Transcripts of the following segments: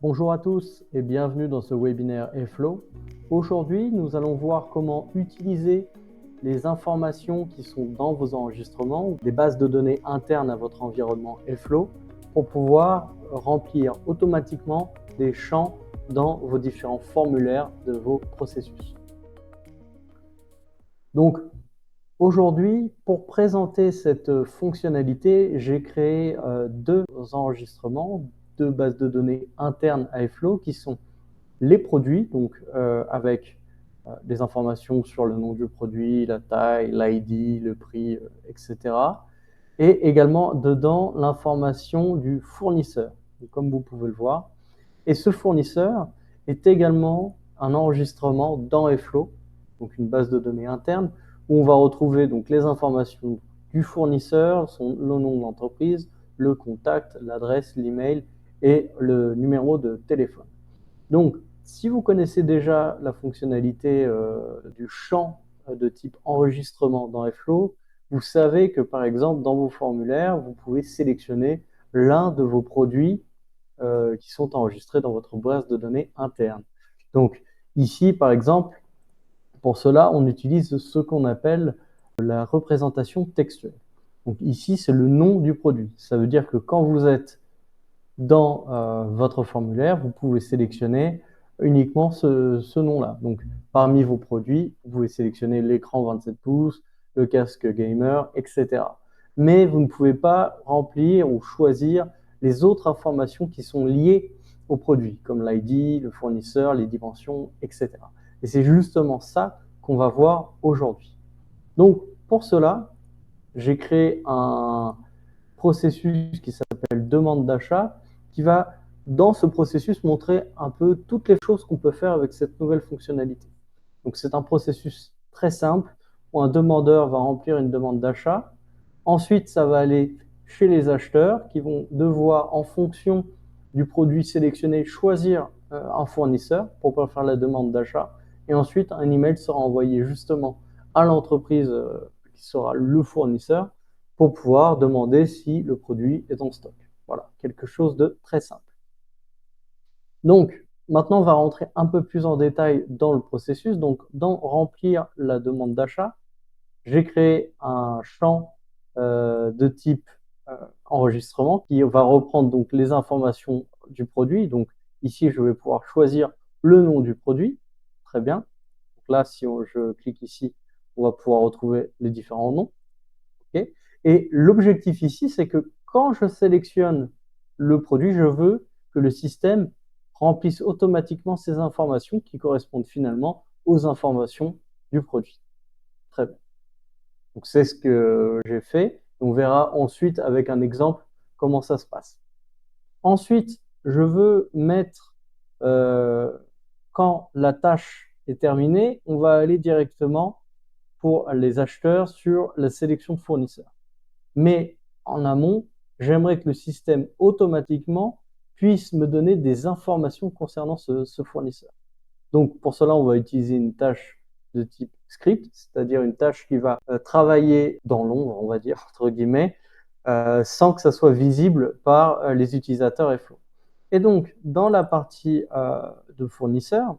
Bonjour à tous et bienvenue dans ce webinaire Airflow. Aujourd'hui, nous allons voir comment utiliser les informations qui sont dans vos enregistrements ou des bases de données internes à votre environnement Airflow pour pouvoir remplir automatiquement des champs dans vos différents formulaires de vos processus. Donc, aujourd'hui, pour présenter cette fonctionnalité, j'ai créé deux enregistrements, deux bases de données internes à Airflow qui sont les produits, donc avec des informations sur le nom du produit, la taille, l'ID, le prix, etc. Et également dedans l'information du fournisseur, comme vous pouvez le voir. Et ce fournisseur est également un enregistrement dans Airflow, donc une base de données interne, où on va retrouver donc les informations du fournisseur, le nom de l'entreprise, le contact, l'adresse, l'email et le numéro de téléphone. Donc, si vous connaissez déjà la fonctionnalité du champ de type enregistrement dans Airflow, vous savez que par exemple dans vos formulaires, vous pouvez sélectionner l'un de vos produits qui sont enregistrés dans votre base de données interne. Donc ici, par exemple, pour cela, on utilise ce qu'on appelle la représentation textuelle. Donc ici, c'est le nom du produit. Ça veut dire que quand vous êtes dans votre formulaire, vous pouvez sélectionner uniquement ce nom-là. Donc, parmi vos produits, vous pouvez sélectionner l'écran 27 pouces, le casque gamer, etc. Mais vous ne pouvez pas remplir ou choisir les autres informations qui sont liées au produit, comme l'ID, le fournisseur, les dimensions, etc. Et c'est justement ça qu'on va voir aujourd'hui. Donc, pour cela, j'ai créé un processus qui s'appelle demande d'achat, qui va, dans ce processus, montrer un peu toutes les choses qu'on peut faire avec cette nouvelle fonctionnalité. Donc, c'est un processus très simple où un demandeur va remplir une demande d'achat. Ensuite, ça va aller chez les acheteurs qui vont devoir, en fonction du produit sélectionné, choisir un fournisseur pour pouvoir faire la demande d'achat. Et ensuite, un email sera envoyé justement à l'entreprise qui sera le fournisseur pour pouvoir demander si le produit est en stock. Voilà, quelque chose de très simple. Donc, maintenant, on va rentrer un peu plus en détail dans le processus. Donc, dans remplir la demande d'achat, j'ai créé un champ de type enregistrement qui va reprendre donc les informations du produit. Donc, ici, je vais pouvoir choisir le nom du produit. Très bien. Donc là, si je clique ici, on va pouvoir retrouver les différents noms. Okay. Et l'objectif ici, c'est que quand je sélectionne le produit, je veux que le système remplisse automatiquement ces informations qui correspondent finalement aux informations du produit. Très bien. Donc c'est ce que j'ai fait. On verra ensuite avec un exemple comment ça se passe. Ensuite, je veux mettre, quand la tâche est terminée, on va aller directement pour les acheteurs sur la sélection de fournisseurs. Mais en amont, j'aimerais que le système automatiquement puisse me donner des informations concernant ce fournisseur. Donc pour cela, on va utiliser une tâche de type script, c'est-à-dire une tâche qui va travailler dans l'ombre, on va dire, entre guillemets, sans que ça soit visible par les utilisateurs Airflow. Et donc, dans la partie de fournisseur,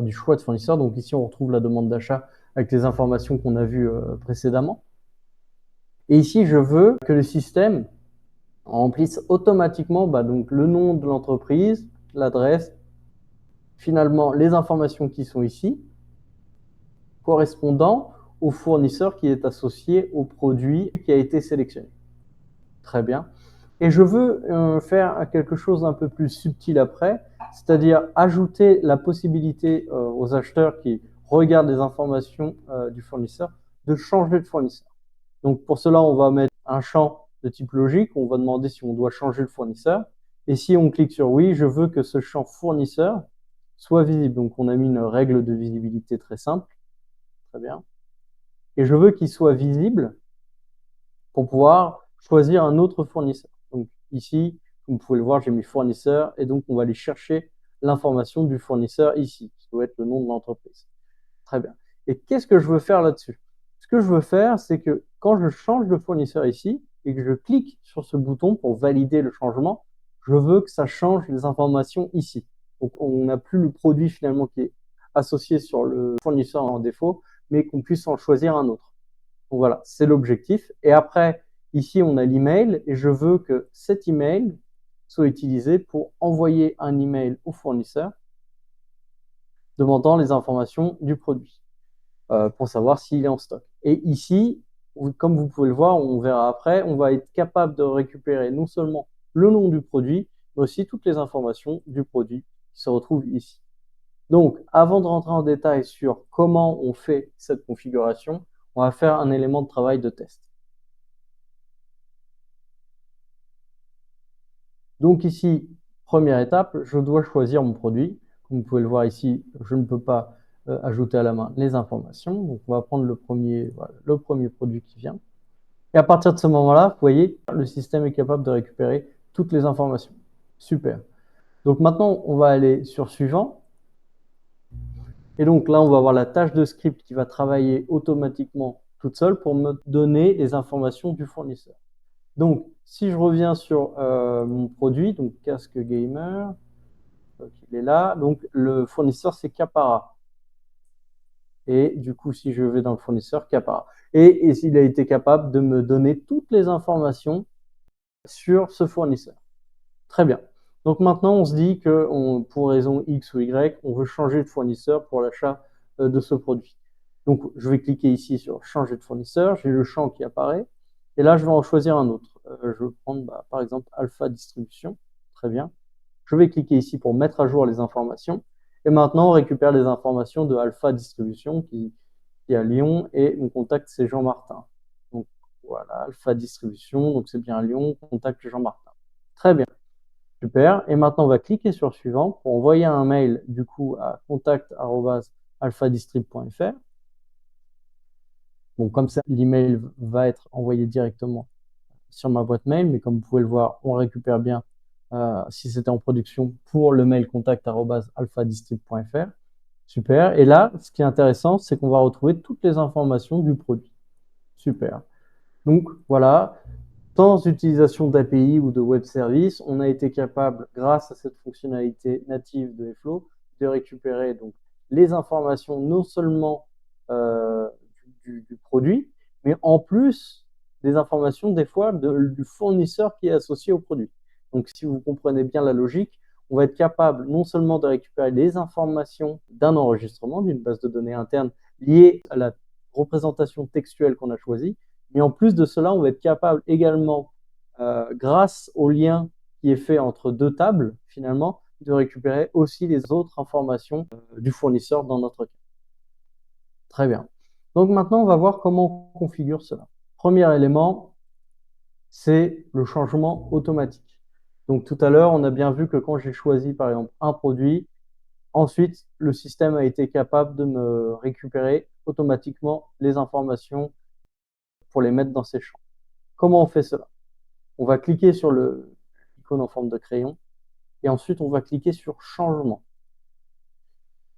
du choix de fournisseur, donc ici on retrouve la demande d'achat avec les informations qu'on a vues précédemment. Et ici, je veux que le système remplisse automatiquement donc, le nom de l'entreprise, l'adresse, finalement les informations qui sont ici, correspondant au fournisseur qui est associé au produit qui a été sélectionné. Très bien. Et je veux faire quelque chose d'un peu plus subtil après, c'est-à-dire ajouter la possibilité aux acheteurs qui regardent les informations du fournisseur de changer de fournisseur. Donc pour cela, on va mettre un champ de type logique, on va demander si on doit changer le fournisseur. Et si on clique sur oui, je veux que ce champ fournisseur soit visible. Donc on a mis une règle de visibilité très simple. Très bien. Et je veux qu'il soit visible pour pouvoir choisir un autre fournisseur. Donc ici, comme vous pouvez le voir, j'ai mis fournisseur et donc on va aller chercher l'information du fournisseur ici, qui doit être le nom de l'entreprise. Très bien. Et qu'est-ce que je veux faire là-dessus? Ce que je veux faire, c'est que quand je change de fournisseur ici et que je clique sur ce bouton pour valider le changement, je veux que ça change les informations ici. Donc, on n'a plus le produit finalement qui est associé sur le fournisseur en défaut, mais qu'on puisse en choisir un autre. Donc voilà, c'est l'objectif. Et après, ici, on a l'email et je veux que cet email soit utilisé pour envoyer un email au fournisseur demandant les informations du produit pour savoir s'il est en stock. Et ici, comme vous pouvez le voir, on verra après, on va être capable de récupérer non seulement le nom du produit, mais aussi toutes les informations du produit qui se retrouvent ici. Donc, avant de rentrer en détail sur comment on fait cette configuration, on va faire un élément de travail de test. Donc ici, première étape, je dois choisir mon produit. Comme vous pouvez le voir ici, je ne peux pas ajouter à la main les informations. Donc on va prendre voilà, le premier produit qui vient. Et à partir de ce moment-là, vous voyez, le système est capable de récupérer toutes les informations. Super. Donc maintenant, on va aller sur suivant. Et donc là, on va avoir la tâche de script qui va travailler automatiquement toute seule pour me donner les informations du fournisseur. Donc, si je reviens sur mon produit, donc casque gamer, donc il est là. Donc, le fournisseur, c'est Capara. Et du coup, si je vais dans le fournisseur, Capara. Et il a été capable de me donner toutes les informations sur ce fournisseur. Très bien. Donc maintenant, on se dit que pour raison X ou Y, on veut changer de fournisseur pour l'achat de ce produit. Donc, je vais cliquer ici sur changer de fournisseur. J'ai le champ qui apparaît. Et là, je vais en choisir un autre. Je vais prendre, par exemple, Alpha Distribution. Très bien. Je vais cliquer ici pour mettre à jour les informations. Et maintenant, on récupère les informations de Alpha Distribution qui est à Lyon et mon contact, c'est Jean-Martin. Donc, voilà, Alpha Distribution. Donc, c'est bien Lyon, contact Jean-Martin. Très bien. Super. Et maintenant, on va cliquer sur suivant pour envoyer un mail du coup à contact@alphadistrib.fr. Bon, comme ça, l'email va être envoyé directement sur ma boîte mail, mais comme vous pouvez le voir, on récupère bien si c'était en production pour le mail contact@alphadistrib.fr. Super. Et là, ce qui est intéressant, c'est qu'on va retrouver toutes les informations du produit. Super. Donc voilà, sans utilisation d'API ou de web service, on a été capable, grâce à cette fonctionnalité native de Airflow, de récupérer donc les informations non seulement du produit, mais en plus des informations des fois du fournisseur qui est associé au produit. Donc si vous comprenez bien la logique, on va être capable non seulement de récupérer les informations d'un enregistrement, d'une base de données interne liée à la représentation textuelle qu'on a choisie, mais en plus de cela, on va être capable également, grâce au lien qui est fait entre deux tables, finalement, de récupérer aussi les autres informations du fournisseur dans notre cas. Très bien. Donc maintenant, on va voir comment on configure cela. Premier élément, c'est le changement automatique. Donc tout à l'heure, on a bien vu que quand j'ai choisi par exemple un produit, ensuite le système a été capable de me récupérer automatiquement les informations pour les mettre dans ces champs. Comment on fait cela? On va cliquer sur l'icône en forme de crayon et ensuite on va cliquer sur changement.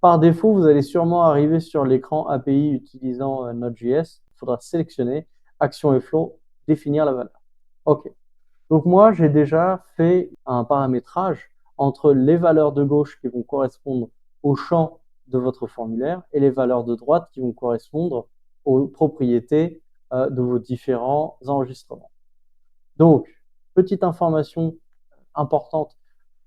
Par défaut, vous allez sûrement arriver sur l'écran API utilisant Node.js. Il faudra sélectionner Action et Flow, définir la valeur. OK. Donc moi, j'ai déjà fait un paramétrage entre les valeurs de gauche qui vont correspondre au champ de votre formulaire et les valeurs de droite qui vont correspondre aux propriétés de vos différents enregistrements. Donc, petite information importante.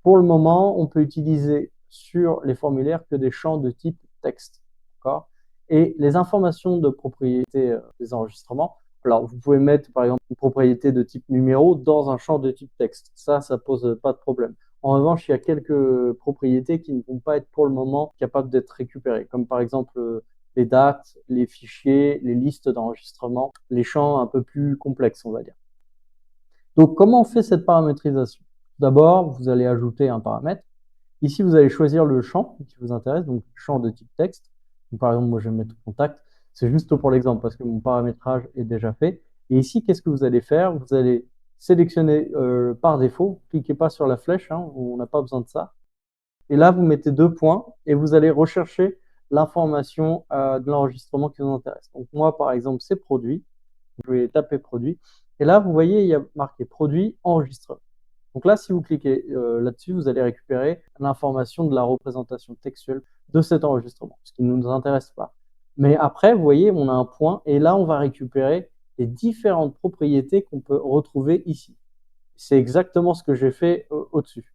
Pour le moment, on peut utiliser sur les formulaires que des champs de type texte. D'accord? Et les informations de propriété des enregistrements, alors vous pouvez mettre par exemple une propriété de type numéro dans un champ de type texte. Ça pose pas de problème. En revanche, il y a quelques propriétés qui ne vont pas être pour le moment capables d'être récupérées, comme par exemple les dates, les fichiers, les listes d'enregistrement, les champs un peu plus complexes, on va dire. Donc, comment on fait cette paramétrisation? D'abord, vous allez ajouter un paramètre. Ici, vous allez choisir le champ qui vous intéresse, donc champ de type texte. Donc, par exemple, moi, je vais mettre contact. C'est juste pour l'exemple parce que mon paramétrage est déjà fait. Et ici, qu'est-ce que vous allez faire? Vous allez sélectionner par défaut. Cliquez pas sur la flèche, hein, on n'a pas besoin de ça. Et là, vous mettez 2 points et vous allez rechercher l'information de l'enregistrement qui vous intéresse. Donc, moi, par exemple, c'est produit. Je vais taper produit. Et là, vous voyez, il y a marqué produit enregistreur. Donc là, si vous cliquez là-dessus, vous allez récupérer l'information de la représentation textuelle de cet enregistrement, ce qui ne nous intéresse pas. Mais après, vous voyez, on a un point, et là, on va récupérer les différentes propriétés qu'on peut retrouver ici. C'est exactement ce que j'ai fait au-dessus.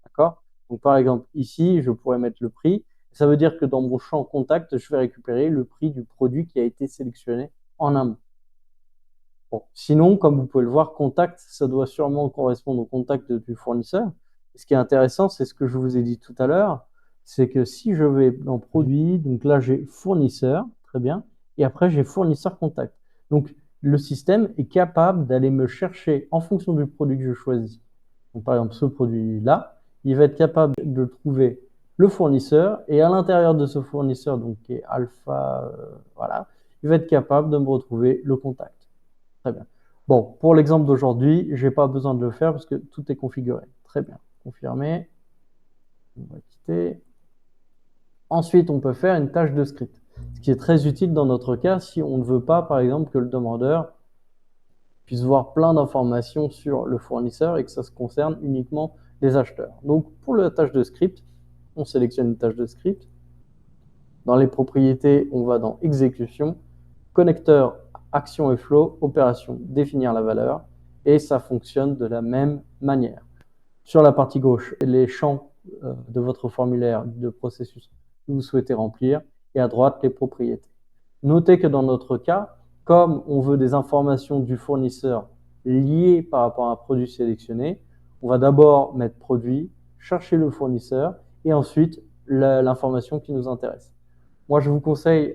D'accord? Donc, par exemple, ici, je pourrais mettre le prix. Ça veut dire que dans mon champ contact, je vais récupérer le prix du produit qui a été sélectionné en amont. Bon. Sinon, comme vous pouvez le voir, contact, ça doit sûrement correspondre au contact du fournisseur. Et ce qui est intéressant, c'est ce que je vous ai dit tout à l'heure, c'est que si je vais dans produit, donc là j'ai fournisseur, très bien, et après j'ai fournisseur contact. Donc le système est capable d'aller me chercher en fonction du produit que je choisis. Donc par exemple ce produit-là, il va être capable de trouver le fournisseur, et à l'intérieur de ce fournisseur, donc qui est alpha, voilà, il va être capable de me retrouver le contact. Très bien. Bon, pour l'exemple d'aujourd'hui, je n'ai pas besoin de le faire parce que tout est configuré. Très bien. Confirmé. On va quitter. Ensuite, on peut faire une tâche de script, ce qui est très utile dans notre cas si on ne veut pas, par exemple, que le demandeur puisse voir plein d'informations sur le fournisseur et que ça se concerne uniquement les acheteurs. Donc, pour la tâche de script, on sélectionne une tâche de script. Dans les propriétés, on va dans exécution, connecteur, action et flow, opération, définir la valeur, et ça fonctionne de la même manière. Sur la partie gauche, les champs de votre formulaire de processus que vous souhaitez remplir, et à droite, les propriétés. Notez que dans notre cas, comme on veut des informations du fournisseur liées par rapport à un produit sélectionné, on va d'abord mettre produit, chercher le fournisseur, et ensuite l'information qui nous intéresse. Moi, je vous conseille,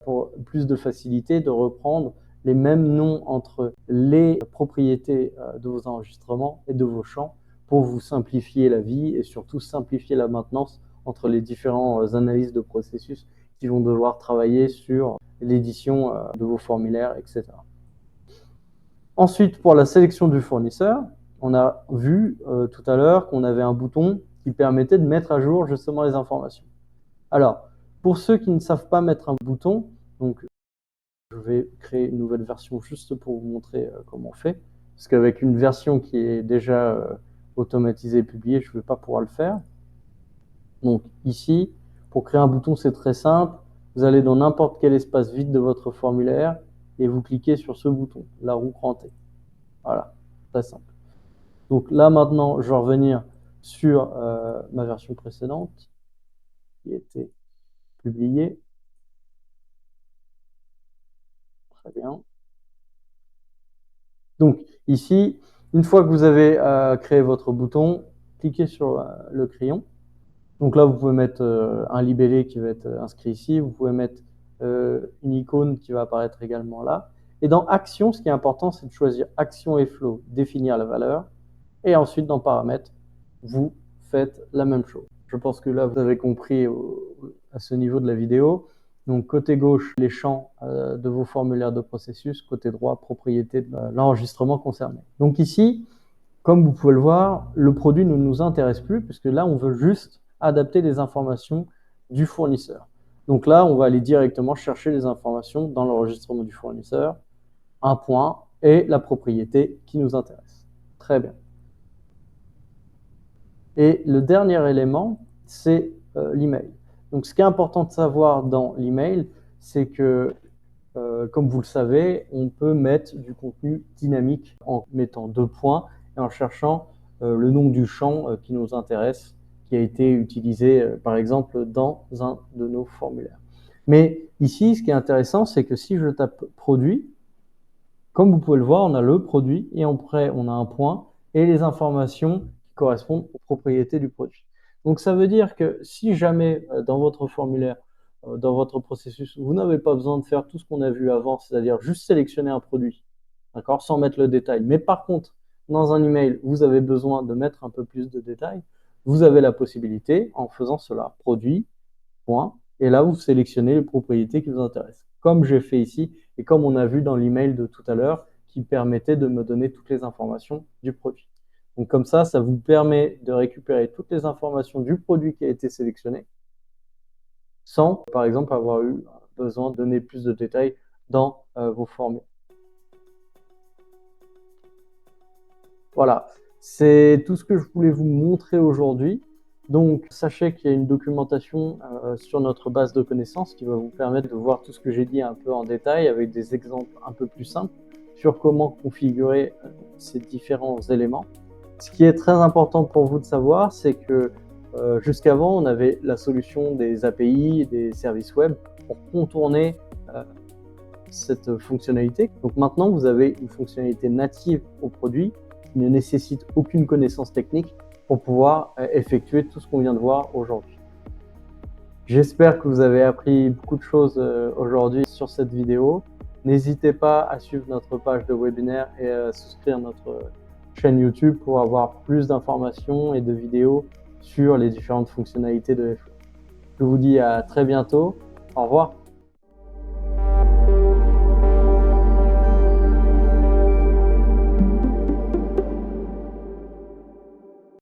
pour plus de facilité, de reprendre les mêmes noms entre les propriétés de vos enregistrements et de vos champs pour vous simplifier la vie et surtout simplifier la maintenance entre les différents analystes de processus qui vont devoir travailler sur l'édition de vos formulaires, etc. Ensuite, pour la sélection du fournisseur, on a vu tout à l'heure qu'on avait un bouton qui permettait de mettre à jour justement les informations. Alors, pour ceux qui ne savent pas mettre un bouton, donc je vais créer une nouvelle version juste pour vous montrer comment on fait. Parce qu'avec une version qui est déjà automatisée et publiée, je ne vais pas pouvoir le faire. Donc ici, pour créer un bouton, c'est très simple. Vous allez dans n'importe quel espace vide de votre formulaire et vous cliquez sur ce bouton, la roue crantée. Voilà, très simple. Donc là maintenant, je vais revenir sur ma version précédente qui était publiée. Très bien. Donc ici, une fois que vous avez créé votre bouton, cliquez sur le crayon. Donc là, vous pouvez mettre un libellé qui va être inscrit ici. Vous pouvez mettre une icône qui va apparaître également là. Et dans Action, ce qui est important, c'est de choisir Action et Flow, définir la valeur. Et ensuite, dans Paramètres, vous faites la même chose. Je pense que là, vous avez compris à ce niveau de la vidéo. Donc, côté gauche, les champs de vos formulaires de processus. Côté droit, propriété de l'enregistrement concerné. Donc ici, comme vous pouvez le voir, le produit ne nous intéresse plus, puisque là, on veut juste adapter les informations du fournisseur. Donc là, on va aller directement chercher les informations dans l'enregistrement du fournisseur, un point et la propriété qui nous intéresse. Très bien. Et le dernier élément, c'est l'email. Donc ce qui est important de savoir dans l'email, c'est que, comme vous le savez, on peut mettre du contenu dynamique en mettant 2 points et en cherchant le nom du champ qui nous intéresse, qui a été utilisé par exemple dans un de nos formulaires. Mais ici, ce qui est intéressant, c'est que si je tape produit, comme vous pouvez le voir, on a le produit et après on a un point et les informations qui correspondent aux propriétés du produit. Donc ça veut dire que si jamais dans votre formulaire, dans votre processus, vous n'avez pas besoin de faire tout ce qu'on a vu avant, c'est-à-dire juste sélectionner un produit, d'accord, sans mettre le détail. Mais par contre, dans un email, vous avez besoin de mettre un peu plus de détails. Vous avez la possibilité, en faisant cela, produit, point, et là, vous sélectionnez les propriétés qui vous intéressent. Comme j'ai fait ici, et comme on a vu dans l'email de tout à l'heure, qui permettait de me donner toutes les informations du produit. Donc comme ça vous permet de récupérer toutes les informations du produit qui a été sélectionné, sans, par exemple, avoir eu besoin de donner plus de détails dans vos formules. Voilà. C'est tout ce que je voulais vous montrer aujourd'hui. Donc, sachez qu'il y a une documentation sur notre base de connaissances qui va vous permettre de voir tout ce que j'ai dit un peu en détail avec des exemples un peu plus simples sur comment configurer ces différents éléments. Ce qui est très important pour vous de savoir, c'est que jusqu'avant, on avait la solution des API, des services web pour contourner cette fonctionnalité. Donc maintenant, vous avez une fonctionnalité native au produit qui ne nécessite aucune connaissance technique pour pouvoir effectuer tout ce qu'on vient de voir aujourd'hui. J'espère que vous avez appris beaucoup de choses aujourd'hui sur cette vidéo. N'hésitez pas à suivre notre page de webinaire et à souscrire à notre chaîne YouTube pour avoir plus d'informations et de vidéos sur les différentes fonctionnalités de Airflow. Je vous dis à très bientôt. Au revoir.